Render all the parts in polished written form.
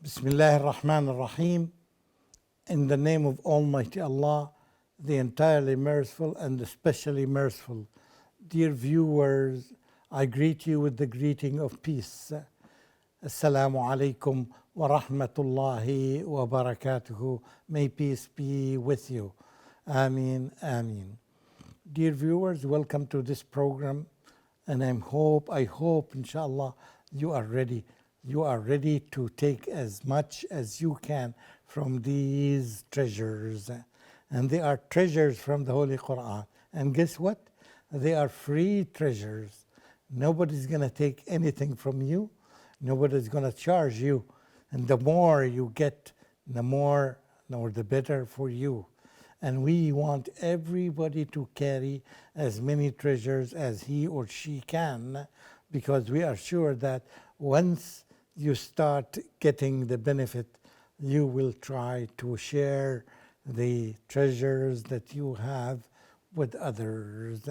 Bismillah ar-Rahman ar-Rahim. In the name of Almighty Allah, the entirely merciful and especially merciful. Dear viewers, I greet you with the greeting of peace. Assalamu alaikum wa rahmatullahi wa barakatuhu. May peace be with you. Ameen, ameen. Dear viewers, welcome to this program. And I hope, inshallah, you are ready. You are ready to take as much as you can from these treasures. And they are treasures from the Holy Quran. And guess what? They are free treasures. Nobody's going to take anything from you. Nobody's going to charge you. And the more you get, the more or the better for you. And we want everybody to carry as many treasures as he or she can, because we are sure that once you start getting the benefit, you will try to share the treasures that you have with others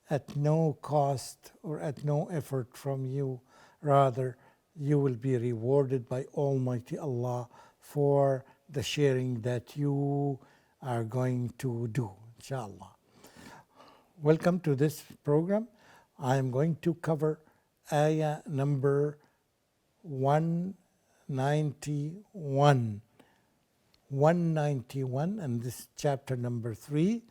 at no cost or at no effort from you. Rather, you will be rewarded by Almighty Allah for the sharing that you are going to do, inshallah. Welcome to this program. I am going to cover ayah number 191. 191, and this chapter number 3.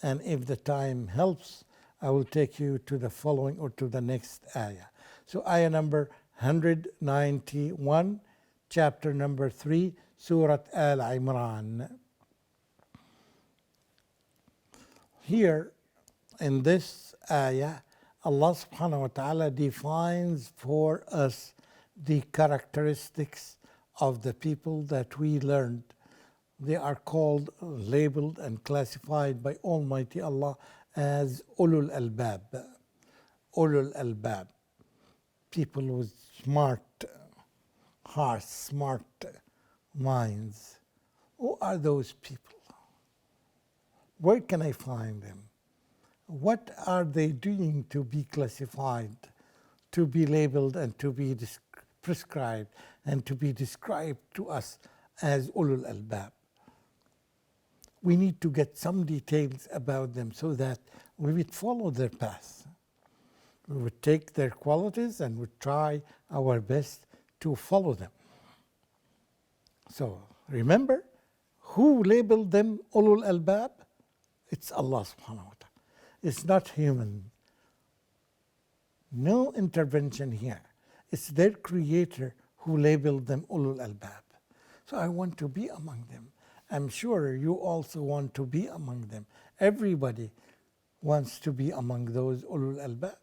And if the time helps, I will take you to the following or to the next ayah. So ayah number 191, chapter number 3, Surah Al-Imran. Here in this ayah, Allah subhanahu wa ta'ala defines for us the characteristics of the people that we learned. They are called, labeled and classified by Almighty Allah as Ulul Albab. Ulul Albab. People with smart hearts, smart minds. Who are those people? Where can I find them? What are they doing to be classified, to be labeled and to be prescribed and to be described to us as Ulul Albab? We need to get some details about them so that we would follow their path. We would take their qualities and would try our best to follow them. So remember, who labeled them Ulul Albab? It's Allah subhanahu wa ta'ala. It's not human. No intervention here. It's their creator who labeled them Ulul Albab. So I want to be among them. I'm sure you also want to be among them. Everybody wants to be among those Ulul Albab.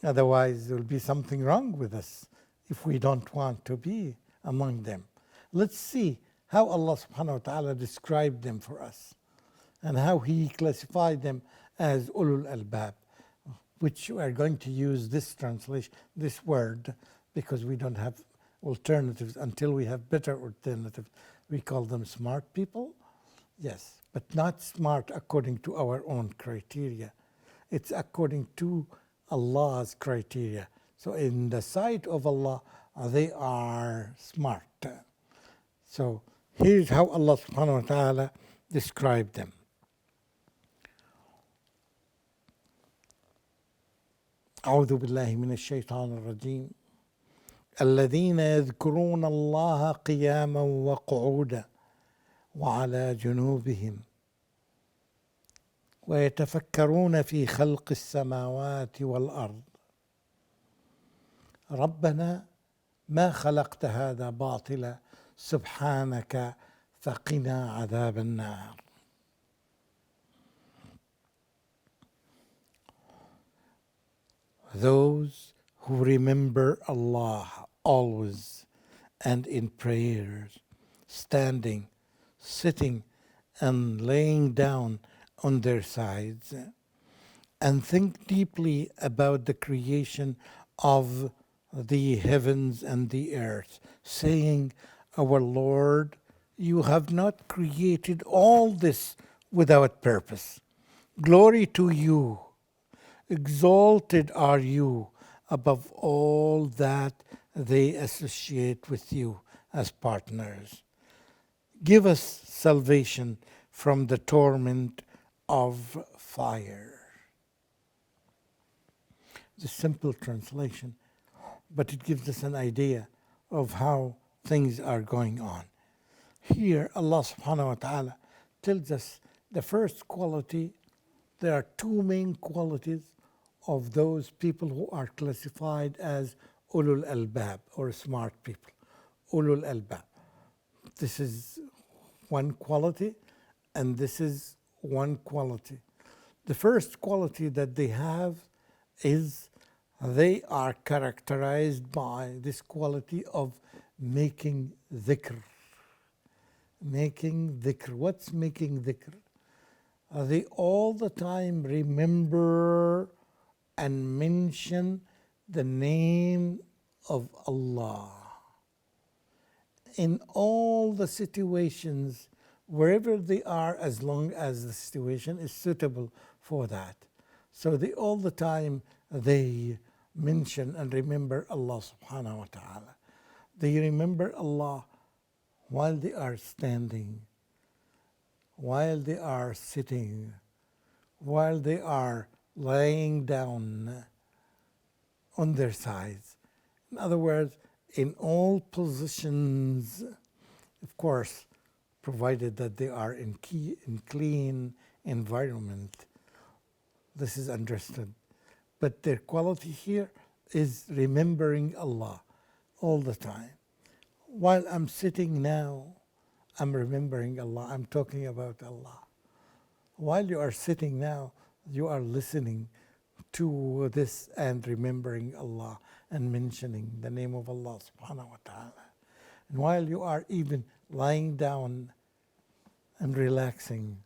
Otherwise, there will be something wrong with us if we don't want to be among them. Let's see how Allah subhanahu wa ta'ala described them for us and how He classified them as Ulul Albab, which we are going to use this translation, this word, because we don't have alternatives. Until we have better alternatives, we call them smart people. Yes, but not smart according to our own criteria. It's according to Allah's criteria. So in the sight of Allah, they are smart. So here's how Allah subhanahu wa ta'ala described them. أعوذ بالله من الشيطان الرجيم. الذين يذكرون الله قياما وقعودا وعلى جنوبهم ويتفكرون في خلق السماوات والأرض ربنا ما خلقت هذا باطلا سبحانك فقنا عذاب النار. Those who remember Allah always and in prayers, standing, sitting, and laying down on their sides, and think deeply about the creation of the heavens and the earth, saying, Our Lord, you have not created all this without purpose. Glory to you. Exalted are you above all that they associate with you as partners. Give us salvation from the torment of fire. The simple translation, but it gives us an idea of how things are going on. Here, Allah subhanahu wa ta'ala tells us the first quality, there are two main qualities of those people who are classified as ulul albab, or smart people. Ulul albab. This is one quality, and this is one quality. The first quality that they have is they are characterized by this quality of making dhikr. Making dhikr. What's making dhikr? They all the time remember and mention the name of Allah. In all the situations, wherever they are, as long as the situation is suitable for that. So they all the time, they mention and remember Allah subhanahu wa ta'ala. They remember Allah while they are standing, while they are sitting, while they are laying down on their sides. In other words, in all positions, of course, provided that they are in clean environment. This is understood. But their quality here is remembering Allah all the time. While I'm sitting now, I'm remembering Allah. I'm talking about Allah. While you are sitting now, you are listening to this and remembering Allah and mentioning the name of Allah subhanahu wa ta'ala. And while you are even lying down and relaxing,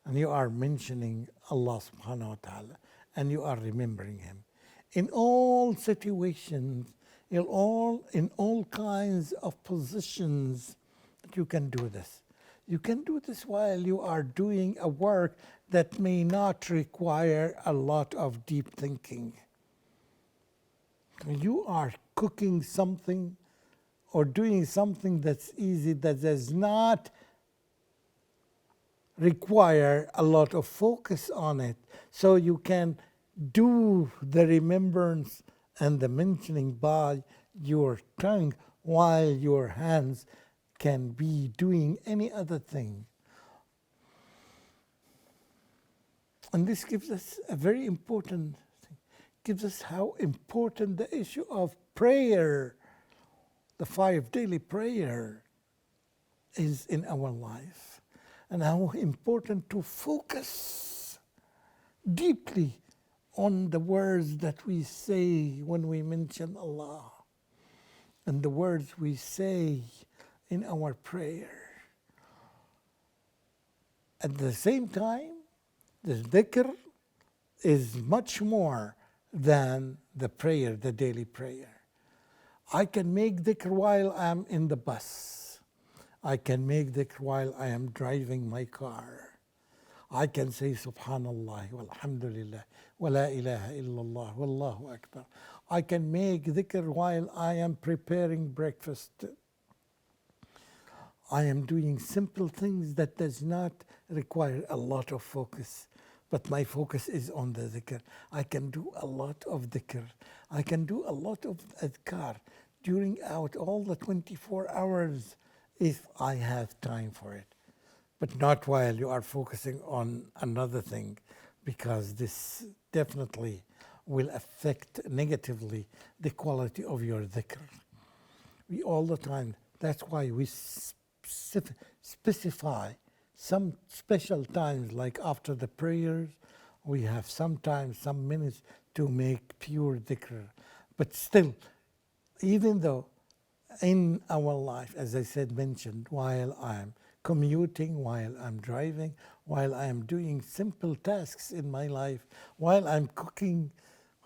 and you are mentioning Allah subhanahu wa ta'ala, and you are remembering Him. In all situations, in all kinds of positions, you can do this. You can do this while you are doing a work that may not require a lot of deep thinking. You are cooking something or doing something that's easy, that does not require a lot of focus on it. So you can do the remembrance and the mentioning by your tongue while your hands can be doing any other thing. And this gives us a very important thing. Gives us how important the issue of prayer, the 5 daily prayer, is in our life. And how important to focus deeply on the words that we say when we mention Allah, and the words we say in our prayer. At the same time, the dhikr is much more than the prayer, the daily prayer. I can make dhikr while I'm in the bus. I can make dhikr while I am driving my car. I can say Subhanallah, walhamdulillah, wa la ilaha illallah, wallahu akbar. I can make dhikr while I am preparing breakfast. I am doing simple things that does not require a lot of focus, but my focus is on the dhikr. I can do a lot of dhikr. I can do a lot of adhkar during out all the 24 hours if I have time for it. But not while you are focusing on another thing, because this definitely will affect negatively the quality of your dhikr. We all the time, that's why we specify some special times, like after the prayers, we have sometimes some minutes to make pure dhikr. But still, even though in our life, as I said, mentioned, while I'm commuting, while I'm driving, while I'm doing simple tasks in my life, while I'm cooking,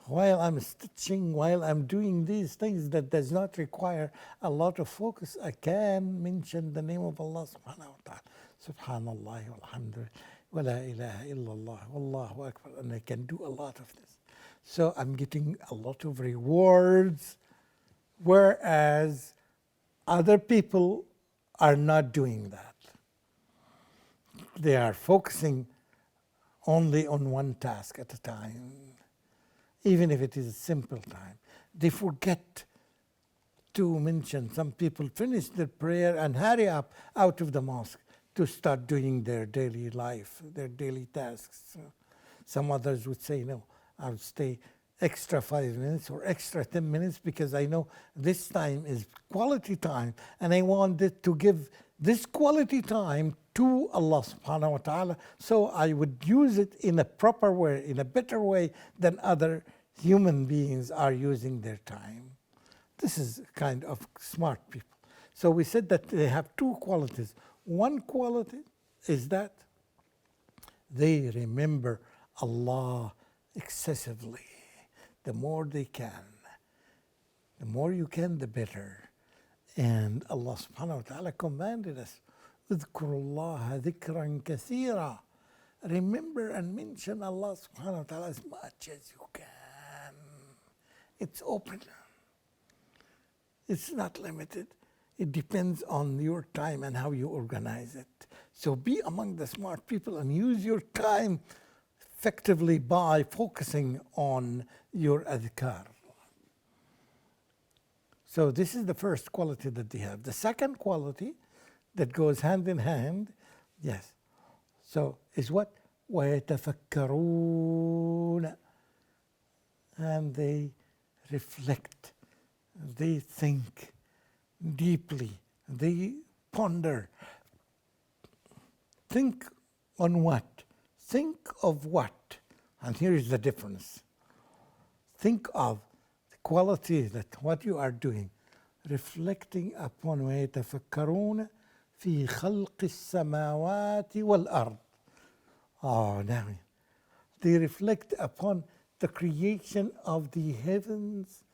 while I'm stitching, while I'm doing these things that does not require a lot of focus, I can mention the name of Allah subhanahu wa ta'ala. Subhanallah, walhamdulillah, wa la ilaha illallah, wallahu akbar. And I can do a lot of this. So I'm getting a lot of rewards whereas other people are not doing that. They are focusing only on one task at a time, even if it is a simple time. They forget to mention, some people finish their prayer and hurry up out of the mosque to start doing their daily life, their daily tasks. Some others would say, no, I'll stay extra 5 minutes or extra 10 minutes because I know this time is quality time and I wanted to give this quality time to Allah subhanahu wa ta'ala, so I would use it in a proper way, in a better way than other human beings are using their time. This is kind of smart people. So we said that they have two qualities. One quality is that they remember Allah excessively. The more they can. The more you can, the better. And Allah subhanahu wa ta'ala commanded us, اذكروا الله ذكرا كثيرا. Remember and mention Allah subhanahu wa ta'ala as much as you can. It's open. It's not limited. It depends on your time and how you organize it. So be among the smart people and use your time effectively by focusing on your adhkar. So this is the first quality that they have. The second quality that goes hand in hand, yes, so is what? وَيَتَفَكَّرُونَ. And they reflect, they think deeply, they ponder. Think on what? Think of what? And here is the difference. Think of the quality that what you are doing, reflecting upon وَيَتَفَكَّرُونَ فِي خَلْقِ السَّمَاوَاتِ وَالْأَرْضِ. Oh, now they reflect upon the creation of the heavens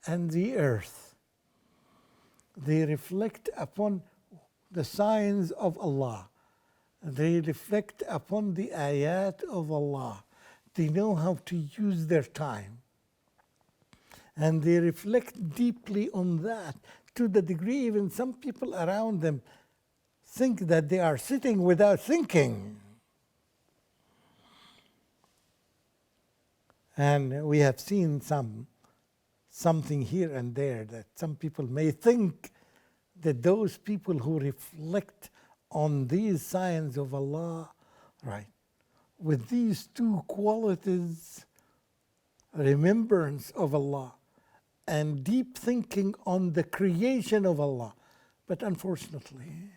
and the earth. They reflect upon the signs of Allah. They reflect upon the ayat of Allah. They know how to use their time. And they reflect deeply on that to the degree even some people around them think that they are sitting without thinking. And we have seen something here and there that some people may think that those people who reflect on these signs of Allah, right, with these two qualities, remembrance of Allah and deep thinking on the creation of Allah. But unfortunately,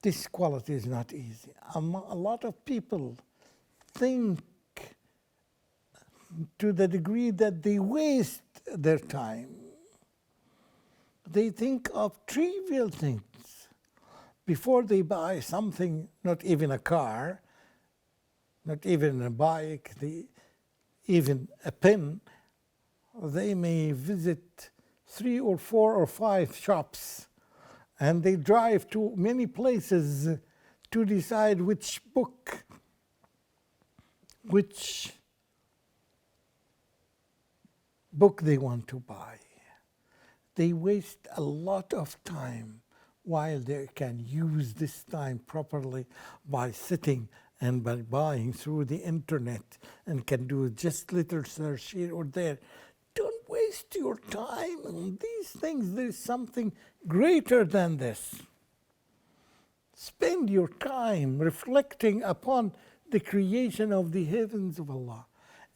this quality is not easy. A lot of people think to the degree that they waste their time. They think of trivial things. Before they buy something, not even a car, not even a bike, even a pen, they may visit 3 or 4 or 5 shops, and they drive to many places to decide which book, they want to buy. They waste a lot of time while they can use this time properly by sitting and by buying through the internet and can do just little search here or there. Don't waste your time on these things. There's something greater than this. Spend your time reflecting upon the creation of the heavens of Allah.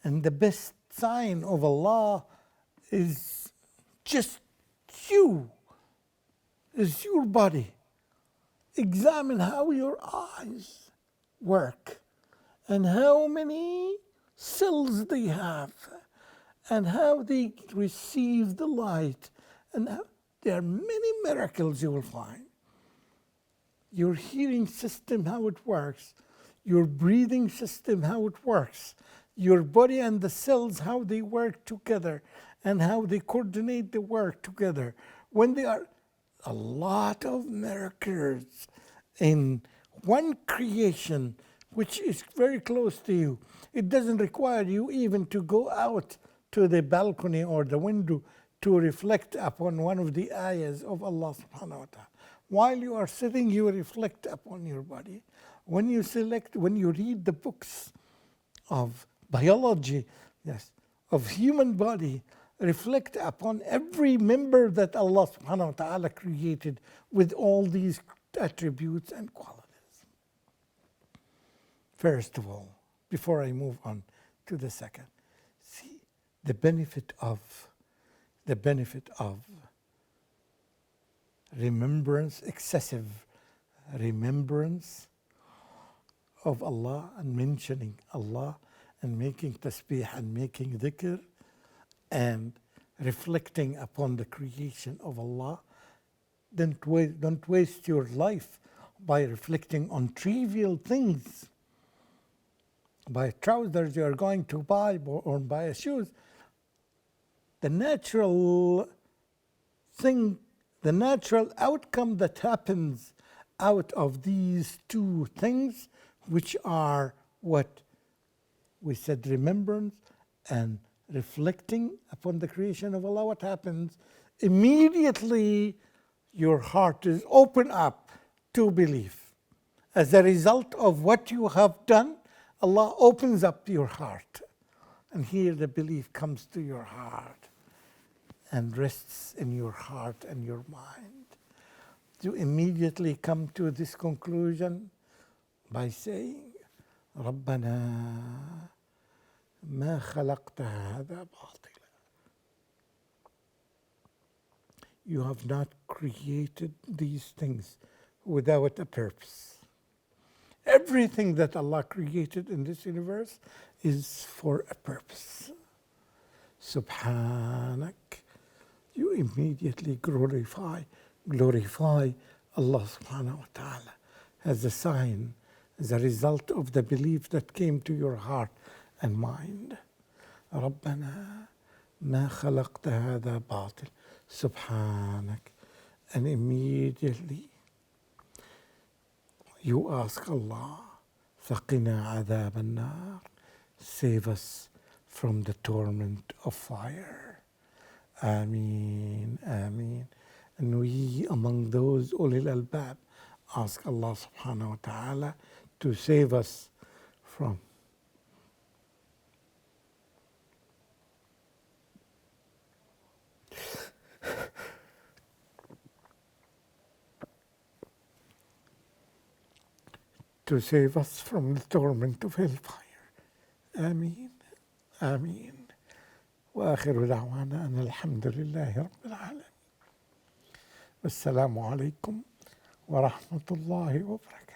And the best sign of Allah is just you, is your body. Examine how your eyes work and how many cells they have and how they receive the light. And there are many miracles you will find. Your hearing system, how it works. Your breathing system, how it works. Your body and the cells, how they work together and how they coordinate the work together. When they are a lot of miracles in one creation, which is very close to you. It doesn't require you even to go out to the balcony or the window to reflect upon one of the ayahs of Allah subhanahu wa ta'ala. While you are sitting, you reflect upon your body. When you read the books of biology, yes, of human body, reflect upon every member that Allah subhanahu wa ta'ala created with all these attributes and qualities. First of all, before I move on to the second, see the benefit of remembrance, excessive remembrance of Allah and mentioning Allah and making tasbih and making dhikr and reflecting upon the creation of Allah. Don't waste your life by reflecting on trivial things. Buy trousers you are going to buy or buy shoes. The natural thing, the natural outcome that happens out of these two things, which are what we said, remembrance and reflecting upon the creation of Allah, what happens? Immediately your heart is open up to belief. As a result of what you have done, Allah opens up your heart. And here the belief comes to your heart and rests in your heart and your mind. You immediately come to this conclusion by saying, رَبَّنَا مَا خَلَقْتَ هَذَا بَاطِلًا. You have not created these things without a purpose. Everything that Allah created in this universe is for a purpose. Subhanak. You immediately glorify Allah subhanahu wa ta'ala as a sign, as a result of the belief that came to your heart and mind. رَبَّنَا مَا خَلَقْتَ هَذَا بَاطِلًا Subhanak. And immediately you ask Allah, فَقِنَا عَذَابَ النَّارِ, save us from the torment of fire. Ameen, Ameen. And we among those ulil albab ask Allah subhanahu wa ta'ala to save us from the torment of hellfire. Ameen, Ameen. وآخر دعوانا أن الحمد لله رب العالمين. والسلام عليكم ورحمة الله وبركاته.